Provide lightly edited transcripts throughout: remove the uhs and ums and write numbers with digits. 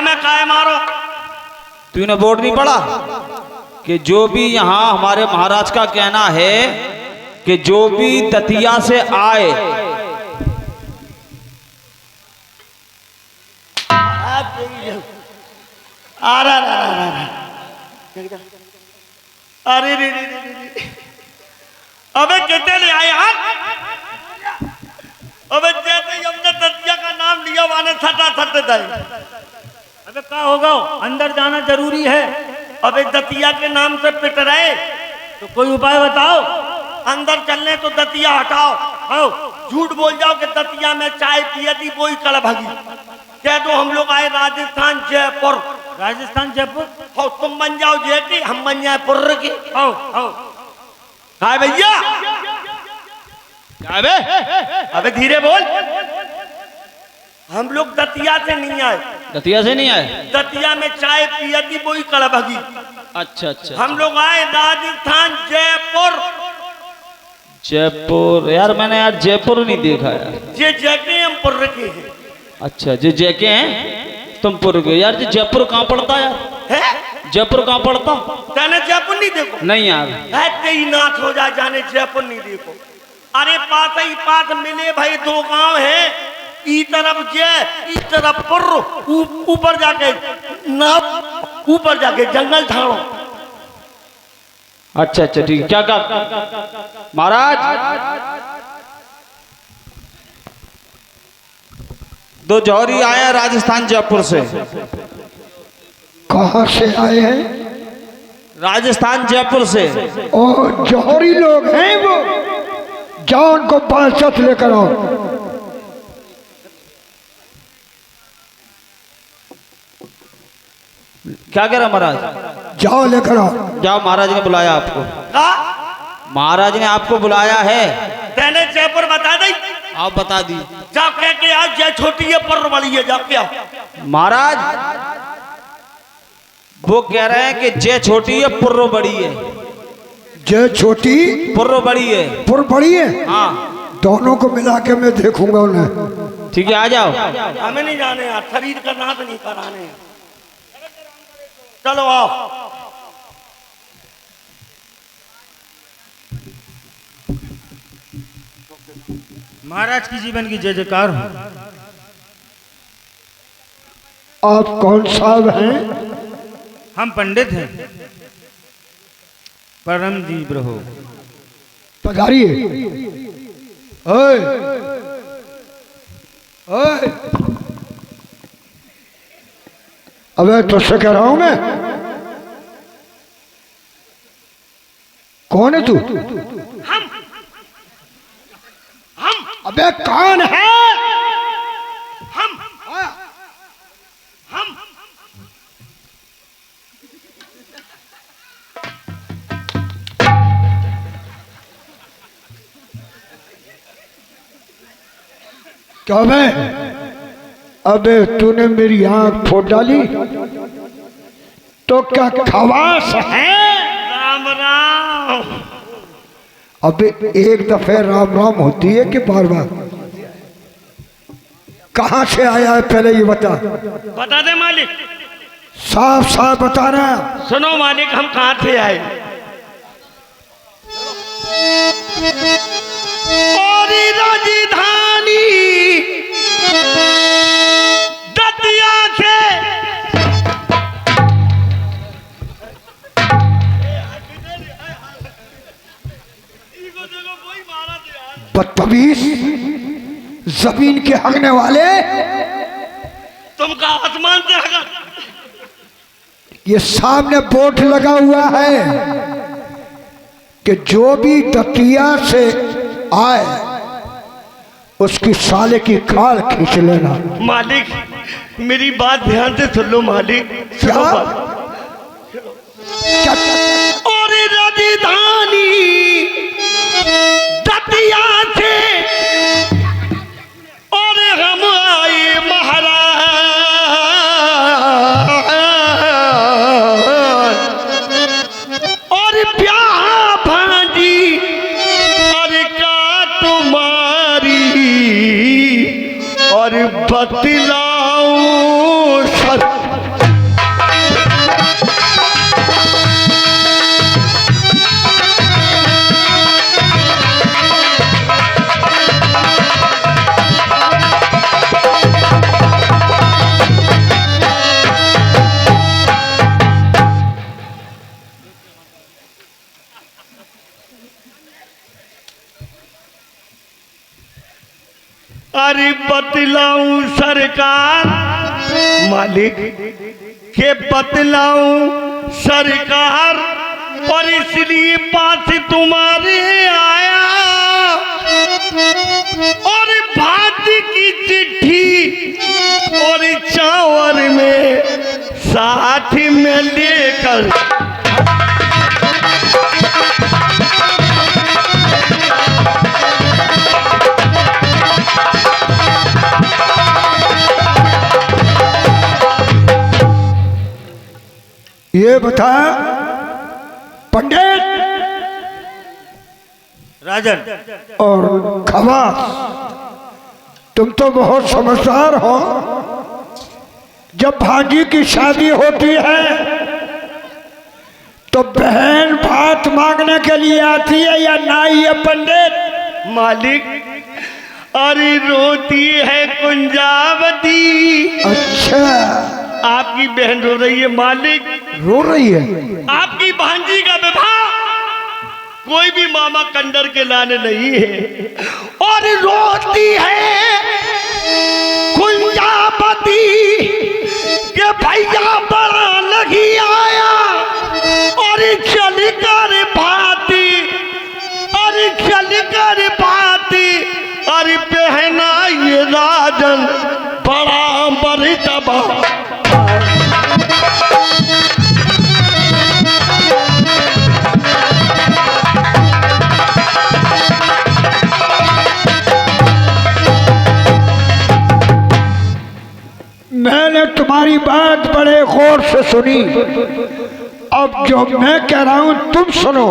घर में काय मारो। तूने बोर्ड नहीं पढ़ा कि जो भी यहाँ हमारे महाराज का कहना है कि जो भी दतिया से आए, अरे रे अबे कितने ले आए यार। अबे जैसे ही हमने दतिया का नाम लिया वाने छटा छटे थे। अबे क्या होगा, अंदर जाना जरूरी है। अबे दतिया के नाम से पिट रहे, तो कोई उपाय बताओ। अंदर चलने तो दतिया हटाओ। आओ, झूठ बोल जाओ कि दतिया में चाय पिया थी वही कल भागी। कह दो हम लोग आए राजस्थान जयपुर। राजस्थान जयपुर? हो तुम बन जाओ जेठी, हम बन जाए पुर्र की। आओ आओ। हाय भैया, अबे अबे धीरे बोल। हम लोग दतिया से नहीं आए। दतिया से नहीं आए? दतिया में चाय पिया थी वही कल भागी। अच्छा अच्छा। हम लोग आए राजस्थान जयपुर। जयपुर? यार मैंने यार जयपुर नहीं देखा यार। ये जगह हम पुर्र के हैं। अच्छा, जो जैके हैं तुम पुर गए यार। जो जयपुर कहाँ पड़ता यार? है जयपुर कहाँ पड़ता? जाने जयपुर नहीं देखो? नहीं यार। है तेरी नाथ हो जाए, जाने जयपुर नहीं देखो। अरे पास ही पास मिले भाई, दो गांव है। ई तरफ जय, ई तरफ पुर्र। ऊपर जाके नाथ, ऊपर जाके जंगल ठाणो। अच्छा अच्छा ठीक। क्या महाराज? दो जौहरी आए हैं राजस्थान जयपुर से। कहाँ से आए हैं? राजस्थान जयपुर से। और जौहरी लोग हैं वो? जाओ उनको बादशाह लेकर आओ। क्या कह रहा महाराज? जाओ लेकर आओ। जाओ, महाराज ने बुलाया आपको। महाराज ने आपको बुलाया है। तेने जयपुर बता दी? आप बता दी। जाओ कह के आओ, जय छोटी है पुर्र वाली है, जाओ के आओ। महाराज वो कह रहे हैं कि जय छोटी है पुर्रो बड़ी है। जय छोटी पुर्रो बड़ी है। पुर बड़ी है? हाँ। दोनों को मिला के मैं देखूंगा उन्हें। ठीक है, आ जाओ। हमें नहीं जाने यार, शरीर का नाथ नहीं कराने। चलो आओ। महाराज की जीवन की जय जयकार हो। आप कौन साहब हैं? हम पंडित हैं। परम दीप रहो। पधारिए। ओए ओए, अबे तुझसे कह रहा हूं मैं। कौन है तू? हम अबे कौन है? हम क्या मैं? अबे तूने मेरी आंख फोड़ डाली तो क्या खवास है? राम राम। अबे एक दफे राम राम होती है कि बार बार? कहां से आया है पहले ये बता। बता दे मालिक। साफ साफ बता रहा। सुनो मालिक, हम कहां से आए? और राजधानी दतिया से। बदतमीज, जमीन के हगने वाले। तुमका आसमान से हगा। ये सामने बोर्ड लगा हुआ है कि जो भी दतिया से आए उसकी साले की खाल खींच लेना। मालिक मेरी बात ध्यान से सुन लो मालिक। क्या? क्या? और राजधानी दतिया से और हम आए महाराज। और ब्याह भांजी और का तुम्हारी और बतलाओ सर अरे बतलाऊं सरकार मालिक के बतलाऊं सरकार, और इसलिए पास तुम्हारे आया, और भात की चिट्ठी और चावल में साथ में लेकर ये बता पंडित राजन, और खवास, तुम तो बहुत समझदार हो। जब भांजी की शादी होती है तो बहन भात मांगने के लिए आती है या ना? ये पंडित मालिक अरे रोती है कुंजावती। अच्छा, आपकी बहन रो रही है मालिक, रो रही है। आपकी भांजी का विवाह कोई भी मामा कंडर के लाने नहीं है, और रोती है कुंजावती के भैया बड़ा नहीं आया, और चल कर भाती, और चल कर भाती, अरे बहना ये राजन बड़ा बड़ी तबाह। मैंने तुम्हारी बात बड़े गौर से सुनी, अब जो मैं कह रहा हूं तुम सुनो।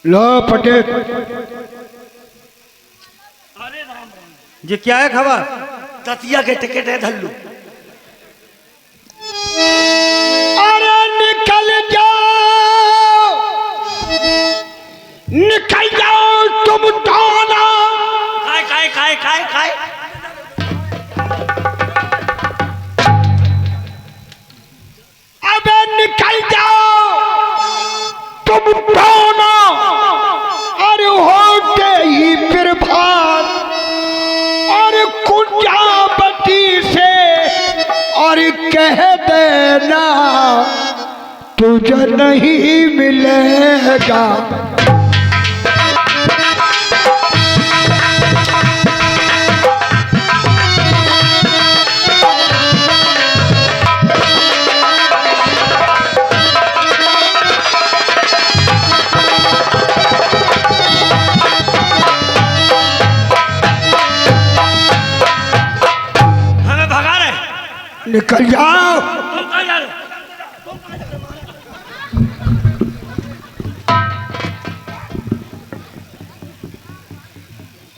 लो पंडित, ये क्या है खबर? दतिया के टिकट है धल्लू। अरे निकल जाओ, निकल जाओ तुम दोनों। काय काय काय काय काय अबे निकल जाओ तुम दोनों। अरे होते ही फिर भात और कुंजावती से और कह देना तुझे नहीं मिलेगा। निकल जाओ।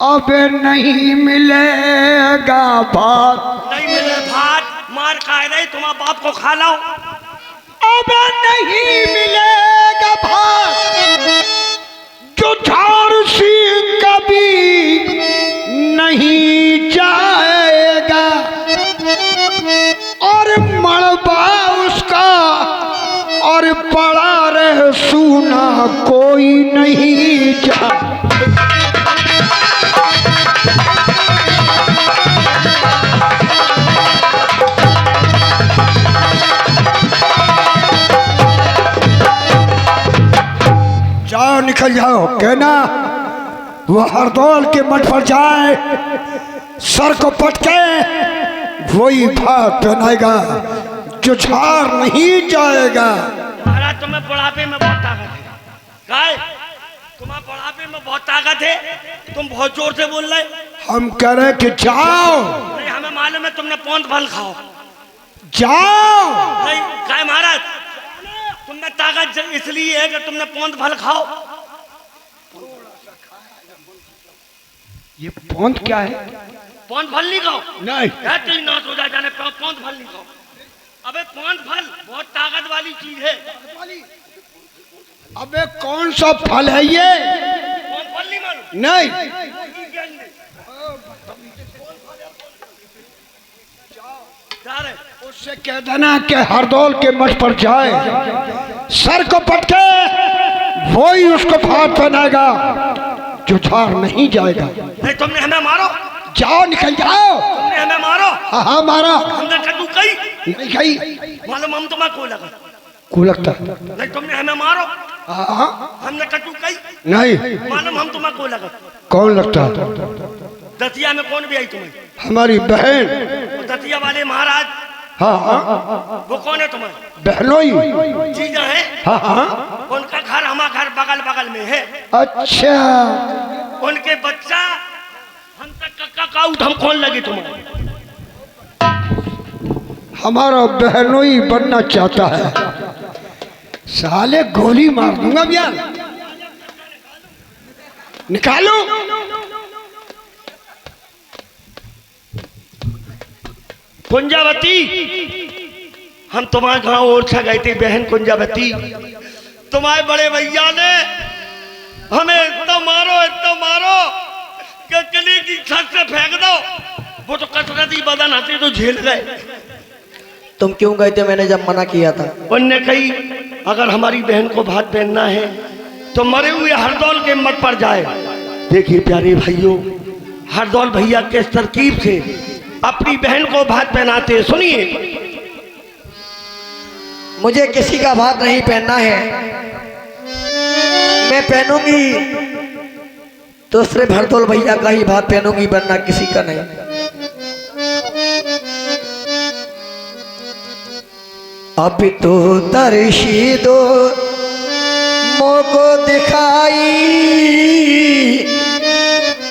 अब नहीं मिलेगा भात, नहीं मिले भात, मार खाए नहीं, तुम्हारा बाप को खा लो। अब नहीं मिलेगा भात, जो झारसी कभी नहीं जाएगा, और मलबा उसका और पड़ा रहे सूना कोई नहीं जा। जाओ निकल जाओ, कहना वो हरदौल के मठ पर जाए, सर को पटके वही भात पहनाएगा, जो झाड़ नहीं जाएगा। महाराज तुम्हें बुढ़ापे में बहुत ताकत है। काय तुम्हारे बुढ़ापे में बहुत ताकत है, तुम बहुत जोर से बोल रहे। हम कह रहे कि जाओ। नहीं, हमें मालूम है तुमने पौंध फल खाओ। जाओ। नहीं काय महाराज, तुमने ताकत इसलिए है कि तुमने पौंध फल खाओ। ये पौंध क्या है? पौंध फल नहीं खाओ। नहीं, तीन नाश हो जाने पौंध फल नहीं खाओ। अबे पौंध फल बहुत ताकत वाली चीज है। अबे कौन सा फल है ये? पौंध फल नहीं मालूम? नहीं। जा रहे उससे कह देना कि हरदौल के मठ पर जाए, सर को पटके वही उसको भात पहनाएगा, जुझार नहीं जाएगा। नहीं तुमने हमें मारो, जाओ निकल जाओ। तुमने हमें मारो। हाँ हाँ मारा। हमने कद्दू कही नहीं गई मालूम हम तुम्हें को लगा। को लगता। नहीं तुमने हमें मारो, हाँ हमने कद्दू कही नहीं। मालूम हम तुम्हें को लगा। कौन लगता? दतिया में कौन भी आई तुम्हें? हमारी बहन। दतिया वाले महाराज। हाँ हाँ वो कौन है तुम्हें? बहनों ही। जीजा है। हाँ हाँ उनका घर हमारा घर बगल बगल में है। अच्छा उनके बच्चा हम तक कक्का का उठ हम कौन लगे तुम्हें? हमारा बहनों ही बनना चाहता है। साले गोली मार दूंगा भैया। निकालो। कुंजावती, हम तुम्हारे गांव ओरछा गए थे बहन कुंजावती। तुम्हारे बड़े भैया ने हमें इतना मारो कि किले की छत से फेंक दो। वो तो कसरती बदन हंसे तो झेल गए। तुम क्यों गए थे? मैंने जब मना किया था। उनने कही अगर हमारी बहन को भात पहनना है तो मरे हुए हरदौल के मठ पर जाए। देखिए प्यारे भाइयों, हरदौल भैया किस तरकीब से अपनी बहन को भात पहनाते, सुनिए। मुझे किसी का भात नहीं पहनना है। मैं पहनूंगी तो सिर्फ हरदौल भैया का ही भात पहनूंगी, वरना किसी का नहीं। अब तो दर्शी दो मोको दिखाई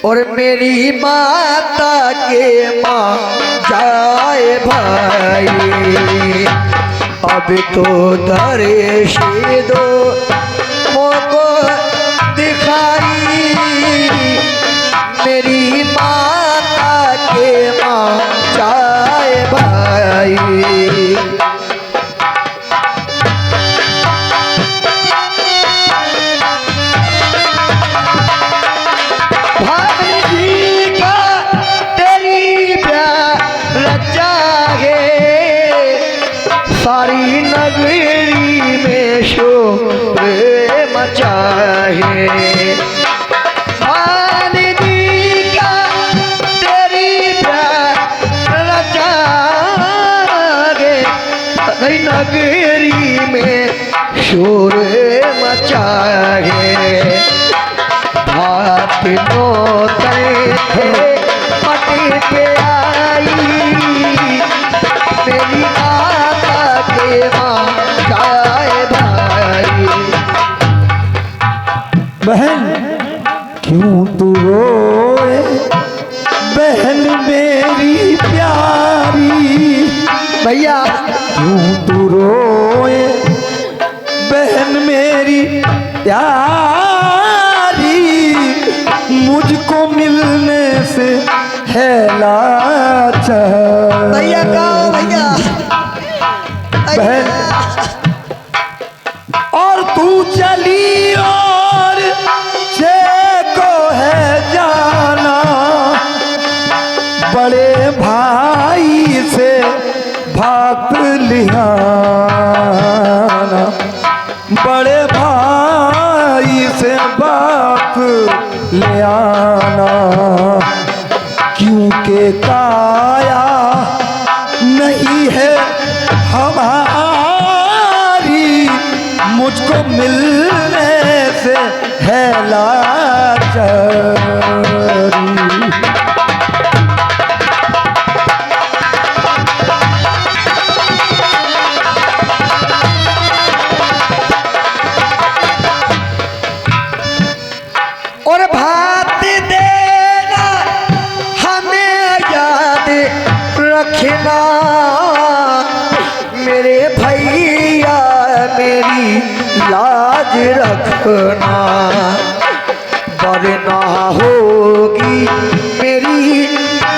और मेरी माता के माँ जाए भाई। अब तो दर्शी दो मोको दिखाई मेरी माता के माँ जाए भाई। सारी नगरी में शोर मचा है। वालिदी का तेरी प्यार रचा गे। सारी नगरी में शोर मचा है। भात नोते थे मटी पे आई मेरी माता के माँ जाए भाई। बहन क्यों तू रोए, बहन मेरी प्यारी। भैया क्यों तू रोए, बहन मेरी प्यारी। मुझको मिलने से है लाचार। भैया कहो भैया। बहन और तू चली और को है जाना। बड़े भाई से भात लिया, बड़े भाई से बात ले आना। क्योंकि काया नहीं है हमारी, मुझको मिलने से है लाचारी। और भात देना हमें याद रखना मेरे भैया, मेरी लाज रखना। वरना होगी मेरी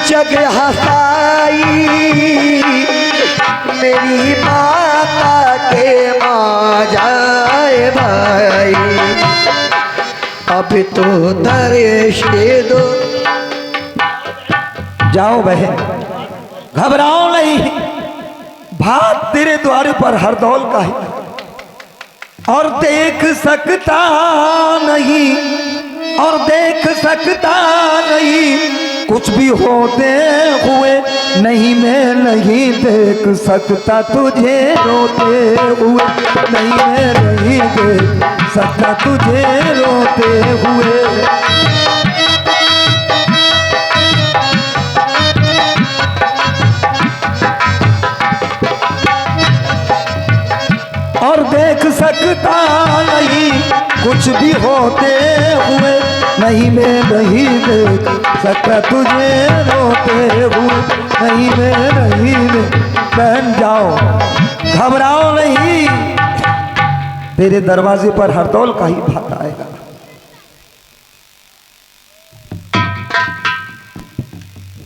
जगह हसाई मेरी माता के माँ जाए भाई। अब तो दर्श दो। जाओ बहन, घबराओ नहीं। भात तेरे द्वार पर हरदौल का है और देख सकता नहीं और देख सकता नहीं कुछ भी होते हुए, नहीं मैं नहीं देख सकता तुझे रोते हुए, नहीं मैं नहीं देख सकता तुझे रोते हुए। और देख सकता नहीं कुछ भी होते हुए, नहीं मैं नहीं देख सकता तुझे रोते हुए, नहीं मैं नहीं देख। बहन जाओ, घबराओ नहीं, तेरे दरवाजे पर हरदौल का ही भात आएगा।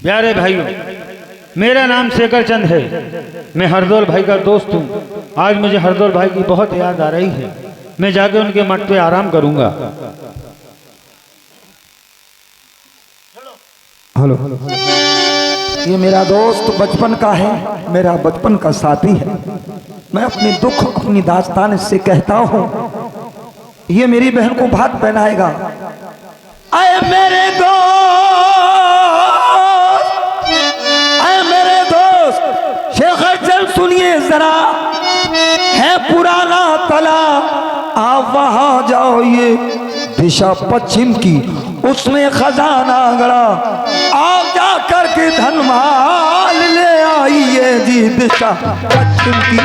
प्यारे भाइयों, मेरा नाम शेखर चंद है, मैं हरदौल भाई का दोस्त हूँ। आज मुझे हरदौल भाई की बहुत याद आ रही है, मैं जाके उनके मठ पे आराम करूंगा। हेलो, ये मेरा दोस्त बचपन का है, मेरा बचपन का साथी है। मैं अपने दुख अपनी दास्तान इससे कहता हूँ, ये मेरी बहन को भात पहनाएगा। आए मेरे दोस्त शेखर चंद, सुनिए जरा, है पुराना तला, आप वहां जाओ, ये दिशा पश्चिम की, उसमें खजाना गड़ा, आप जा करके धन माल ले आइए जी, दिशा पश्चिम की।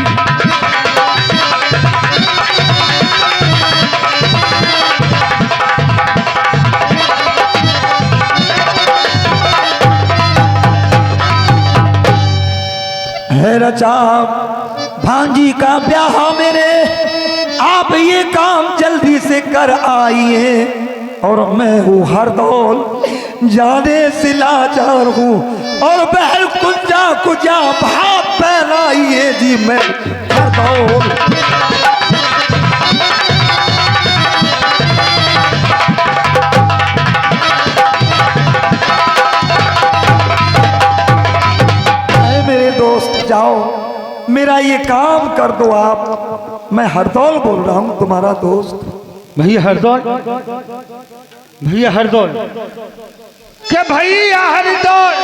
है रचा भांजी का ब्याह मेरे, आप ये काम जल्दी से कर आइए। और मैं हूँ हरदौल, जाने से लाचार हूँ, और बहन कुंजा कुंजा भात पहनाइए जी, मैं हरदौल। मेरे दोस्त जाओ, मेरा ये काम कर दो आप। मैं हरदौल बोल रहा हूँ, तुम्हारा दोस्त। भैया हरदौल, भैया हरदौल, क्या भैया हरदौल,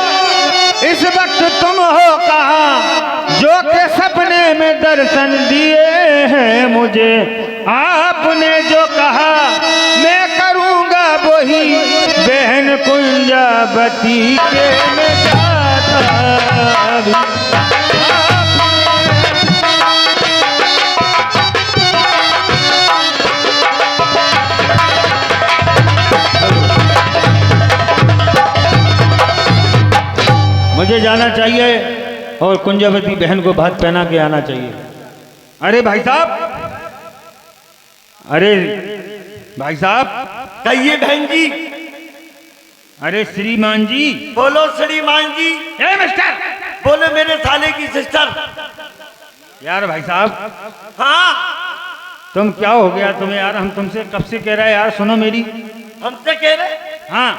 इस वक्त तुम हो कहाँ, जो के सपने में दर्शन दिए हैं मुझे, आपने जो कहा मैं करूँगा वही, बहन कुंजावती के में जाता भी। मुझे जाना चाहिए और कुंजावती बहन को भात पहना के आना चाहिए। अरे भाई साहब, अरे भाई साहब, कहिए बहन जी। अरे श्रीमान जी। बोलो श्रीमान जी। ए मिस्टर, बोले मेरे साले की सिस्टर। यार भाई साहब, हाँ तुम क्या हो गया तुम्हें यार, हम तुमसे कब से कह रहे हैं यार, सुनो मेरी। हमसे कह रहे? हाँ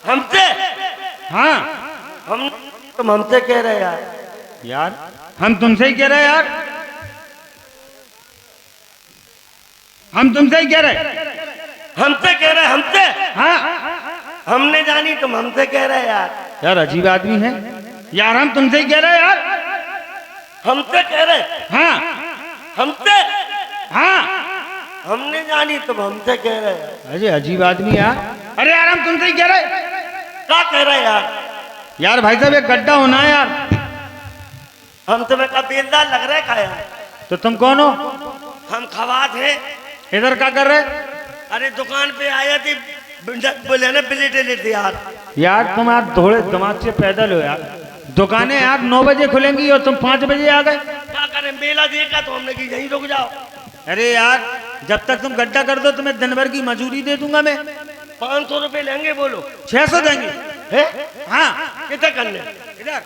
हमसे? हाँ, हम तुम हमसे कह रहे यार? यार हम तुमसे ही कह रहे यार, हम तुमसे ही कह रहे। हमसे कह रहे? हमसे? हाँ हमने जानी, तुम हमसे कह रहे यार। यार अजीब आदमी है यार, हम तुमसे ही कह रहे यार। हमसे कह रहे? हाँ हमसे? हाँ, हमने जानी, तुम हमसे कह रहे यार। अरे अजीब आदमी यार। अरे यार हम तुमसे ही कह रहे। क्या कह रहे यार? यार भाई साहब, एक गड्ढा होना है यार। हम तुम्हें का बेलदार लग रहा है क्या यार? तो तुम कौन हो? हम खवात हैं। इधर क्या कर रहे? अरे दुकान पे आए थे, बोले ना बिलेटे लेते यार। यार तुम यार थोड़े दिमाग से पैदल हो यार, दुकानें यार 9 बजे खुलेंगी और तुम 5 बजे आ गए। क्या करें, मेला देखा तो हमने कि यहीं रुक जाओ। अरे यार जब तक तुम गड्ढा कर दो तुम्हें दिन भर की मजूरी दे दूंगा मैं। 500 रुपए लेंगे? बोलो। 600 देंगे। है? हाँ कितना करने? इधर।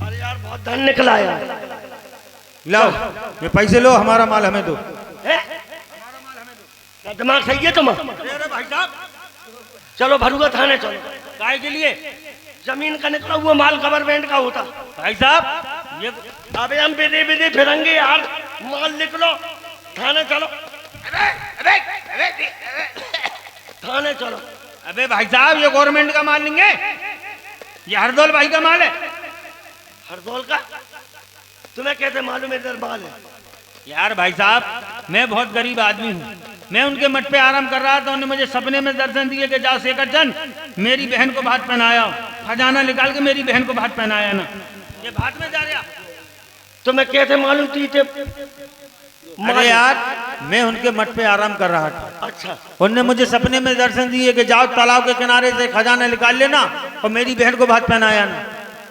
अरे यार बहुत धन निकला यार। लाओ ये पैसे लो, हमारा माल हमें दो। है? क्या दिमाग सही है तुम्हारा? अरे भाई साहब, चलो भरुआ थाने चलो। काय के लिए? जमीन का निकला हुआ माल गवर्नमेंट का होता। भाई साहब ये अबे हम बिदे बिदे फिरेंगे यार, माल लिख लो, थाने चलो। थाने चलो। अबे भाई साहब, ये गवर्नमेंट का माल नहीं है, ये हरदौल भाई का माल है। हरदौल का? तुम्हें कैसे मालूम है इधर माल है? यार भाई साहब, मैं बहुत गरीब आदमी हूँ, मैं उनके मठ पे आराम कर रहा था, उन्होंने मुझे सपने में दर्शन दिए कि जाओ शेखर चंद, मेरी बहन को भात पहनाया, खजाना निकाल के मेरी बहन को भात पहनाया ना, ये भात में जा रहा। तुम्हें कैसे मालूम थी? अरे यार, मैं उनके मठ पे आराम कर रहा था, अच्छा, उनने मुझे सपने में दर्शन दिए कि जाओ तालाब के किनारे से खजाना निकाल लेना और मेरी बहन को भात पहनाया ना।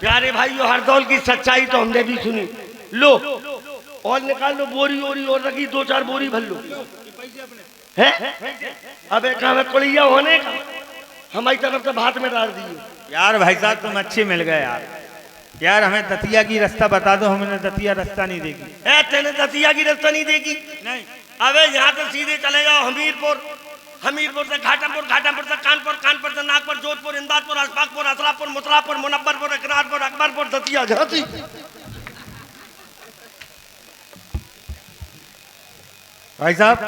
प्यारे भाइयों, हरदौल की सच्चाई तो हमने भी सुनी। लो और निकाल लो, बोरी ओरी और रखी, 2-4 बोरी भर लो। है अबे कहा कुड़िया होने का, हमारी तरफ से भात में डाल दिए। यार भाई साहब, तुम अच्छे मिल गए यार। यार हमें दतिया की रास्ता बता दो, हमने दतिया रास्ता नहीं देखी। तेने दतिया की रास्ता नहीं देखी? नहीं। अबे यहाँ से सीधे चले जाओ हमीरपुर, हमीरपुर से घाटमपुर, घाटमपुर से कानपुर, कानपुर से नागपुर, जोधपुर, इंदापुर, अशफाकपुर, असरापुर, मुसलापुर, मुनव्वरपुर, इकरारपुर, अकबरपुर, दतिया झांसी। भाई साहब,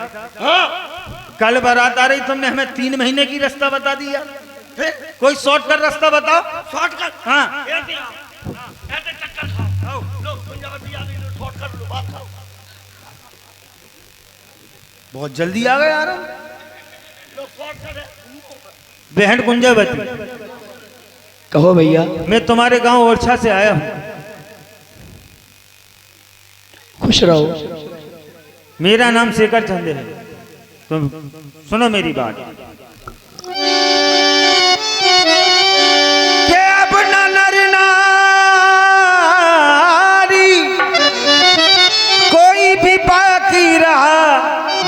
हाँ, कल बारात आ रही, तुमने हमें 3 महीने की रास्ता बता दिया। कोई शॉर्टकट रास्ता बताओ। शॉर्टकट? हाँ। ऐसे आओ, ऐसे चक्कर खाओ, लो पंजाबी आ गई, लो शॉर्टकट लो, बात खाओ। बहुत जल्दी आ गए यार। लो शॉर्टकट है। बहन कुंजावती, कहो भैया। मैं तुम्हारे गांव ओरछा से आया हूँ। खुश रहो। मेरा नाम शेखर चंद है। तुम सुनो मेरी बात। के अपना नर नारी कोई भी बाकी रहा,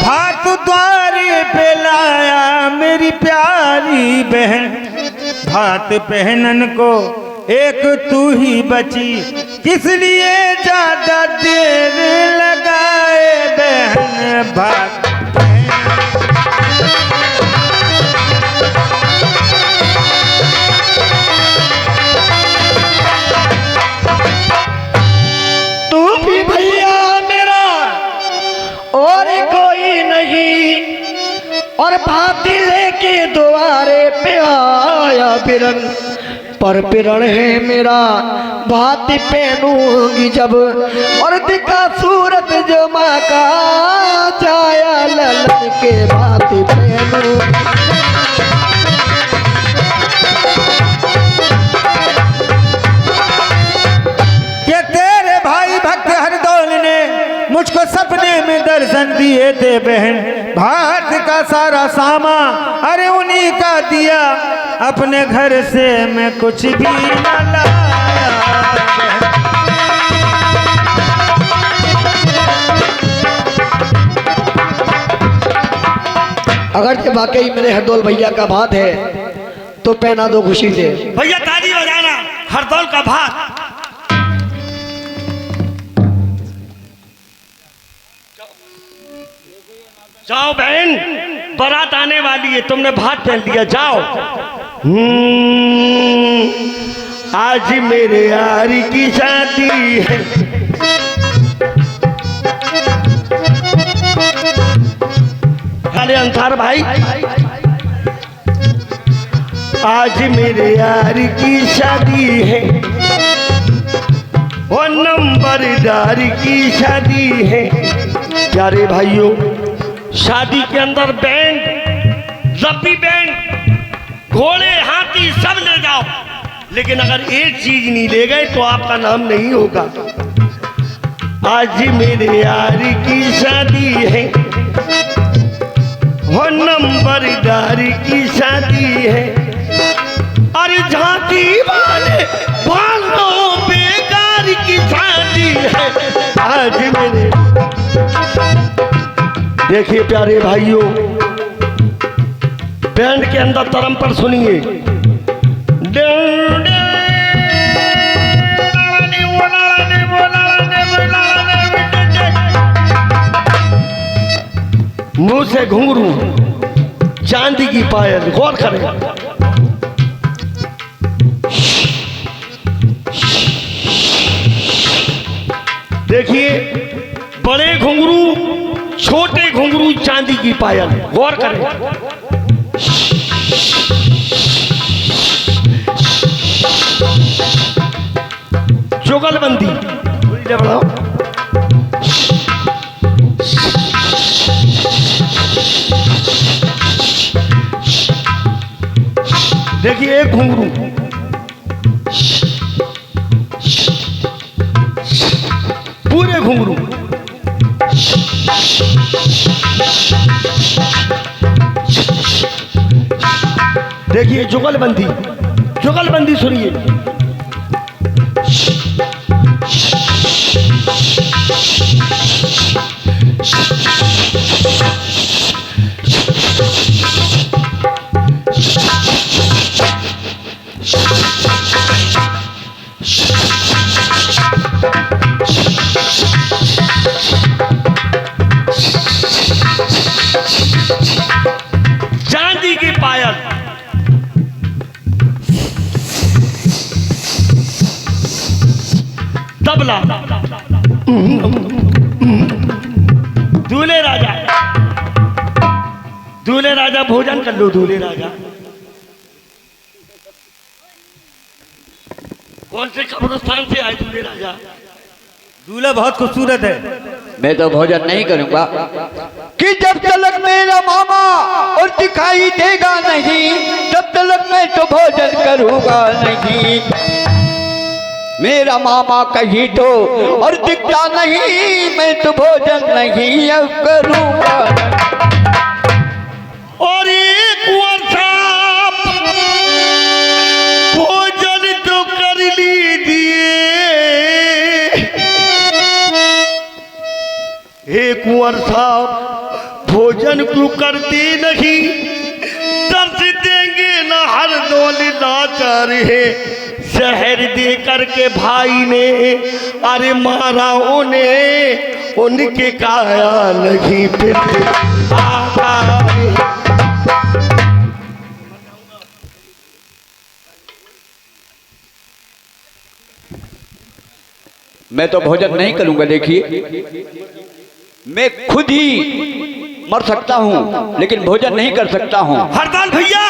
भात द्वारे पे लाया मेरी प्यारी बहन, भात पहनन को एक तू ही बची, किस लिए ज्यादा देर लगाए बहन भात। तू भी भैया मेरा और कोई नहीं, और भाती लेके द्वारे पे आया बिरन, पर पिरण है मेरा भात पहनूंगी जब, और दिखा सूरत जो माँ का जाया ललन के भात पहनू। ये तेरे भाई भक्त हरदौल ने मुझको सपने में दर्शन दिए थे बहन, भात का सारा सामा अरे उन्हीं का दिया, अपने घर से मैं कुछ भी न लाया। अगर ये वाकई मेरे हरदौल भैया का भात है तो पहना दो खुशी से। भैया ताली बजाना, हरदौल का भात। जाओ बहन, बारात आने वाली है, तुमने भात पहन लिया, जाओ। आज मेरे यार की शादी है, अरे अंसार भाई, आज मेरे यार की शादी है, वो नंबरदार की शादी है। प्यारे भाइयों, शादी के अंदर बैंड, रब्बी बैंड, घोड़े, हाथी सब ले जाओ, लेकिन अगर एक चीज नहीं ले गए तो आपका नाम नहीं होगा। आज मेरे यार की शादी है, वो नंबरदार की शादी है, अरे झांकी वाले बालों बेकार की शादी है आज मेरे। देखिए प्यारे भाइयों, बैंड के अंदर तरम पर सुनिए। मुंह से घुंघरू, चांदी की पायल, गौर करें। देखिए, बड़े घुंघरू, छोटे घुंघरू, चांदी की पायल, गौर करें। जुगलबंदी, बढ़ाओ। देखिए, एक घुंघरू, पूरे घुंघरू, देखिए जुगलबंदी, जुगलबंदी सुनिए। चांदी की पायल, तबला, दूल्हे राजा, दूल्हे राजा भोजन कर लो। दूल्हे राजा कौन से कब्रिस्तान से आए दूल्हे राजा? दूल्हा बहुत खूबसूरत है। मैं तो भोजन नहीं करूंगा कि जब तक मेरा मामा और दिखाई देगा नहीं, तब तक मैं तो भोजन करूंगा नहीं। मेरा मामा कहीं तो और दिखता नहीं, मैं तो भोजन नहीं अब करूंगा। और एक वर्षा भोजन तो कर लीजिए, एक वर्षा भोजन क्यों करते नहीं? तरस देंगे ना हर दौल लाचार है, शहर दे करके भाई ने अरे मारा उन्हें, उनके काया नहीं फिर मैं तो भोजन नहीं करूंगा। देखिए, मैं खुद ही मर सकता हूं लेकिन भोजन नहीं कर सकता हूं। हरदौल भैया,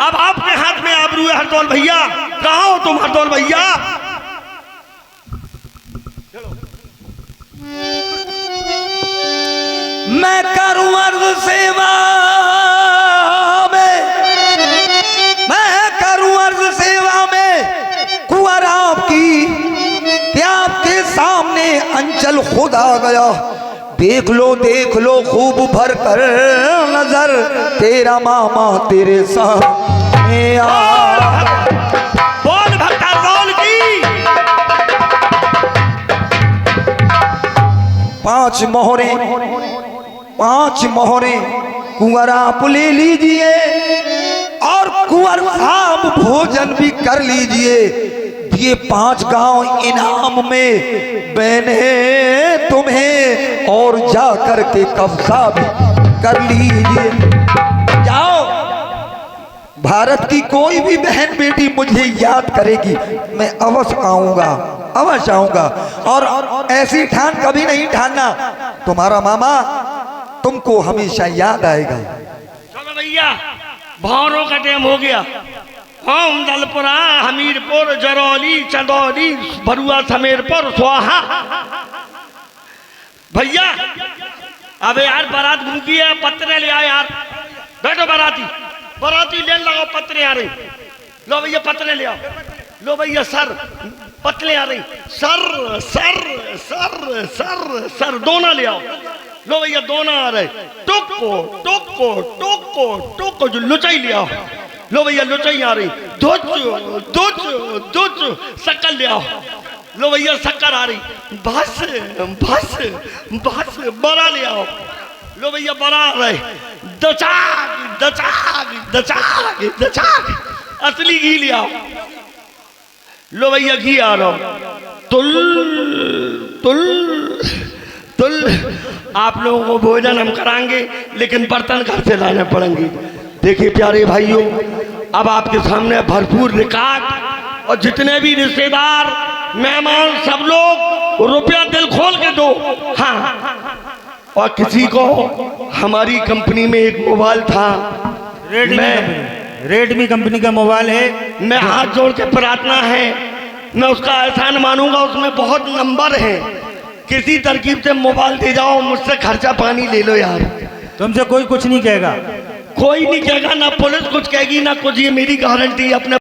अब आपके हाथ में आबरू है। हरदौल भैया, कहाँ हो तुम? हरदौल भैया, मैं करूं अर्ज सेवा में, मैं करूं अर्ज सेवा में, कुंवर आपकी त्याग के सामने अंचल खुद आ गया। देख लो खूब भर कर नजर, तेरा मामा तेरे सामने आ। बोल भक्त हरदौल की। पांच मोहरे कुंवर आप ले लीजिए और कुंवर साहब भोजन भी कर लीजिए। ये 5 गांव इनाम में बहने तुम्हें, और जा कर के कब्जा भी कर लीजिए। जाओ, भारत की कोई भी बहन बेटी मुझे याद करेगी, मैं अवश्य आऊंगा, अवश्य आऊंगा। और ऐसी ठान कभी नहीं ठानना, तुम्हारा मामा तुमको हमेशा याद आएगा। चलो भैया, भावरों का टाइम हो गया। हम दलपुरा, हमीरपुर, जरौली, चंदौली, भरुआ, समेरपुर, स्वाहा। भैया अबे यार, बारात भूखी है, पत्रे ले आए यार। बैठो बाराती, बाराती ले लगाओ, पत्रे आ रही। लो भैया पत्रे ले आओ। लो भैया सर, पत्रे आ रही। Sir sir sir sir sir दोना ले आओ। लो भैया दोना आ रहे। टोको टोको टोको टोको, जो लुचाई ले आओ। लो भैया लुचाई आ रही। दुच दुच दुच, शक्कर ले आओ। लो भैया शक्कर आ रही। भस भस भस, बड़ा ले आओ। लो भैया बड़ा आ रहे। दचाक दचाक दचाक दचाक, असली घी ले आओ। लो भैया घी आ रहा। तुल तुल तुल। आप लोगों को भोजन हम कराएंगे, लेकिन बर्तन घर से लाने पड़ेंगे। देखिए प्यारे भाइयों, अब आपके सामने भरपूर रिकॉर्ड, और जितने भी रिश्तेदार मेहमान सब लोग रुपया दिल खोल के दो। हाँ, और किसी को हमारी कंपनी में एक मोबाइल था, रेडमी कंपनी का मोबाइल है। मैं हाथ जोड़ के प्रार्थना है, मैं उसका एहसान मानूंगा, उसमें बहुत नंबर है, किसी तरकीब से मोबाइल दे जाओ, मुझसे खर्चा पानी ले लो यार। तुमसे कोई कुछ नहीं कहेगा। कोई नहीं कहेगा, ना पुलिस कुछ कहेगी ना कुछ, ये मेरी गारंटी अपने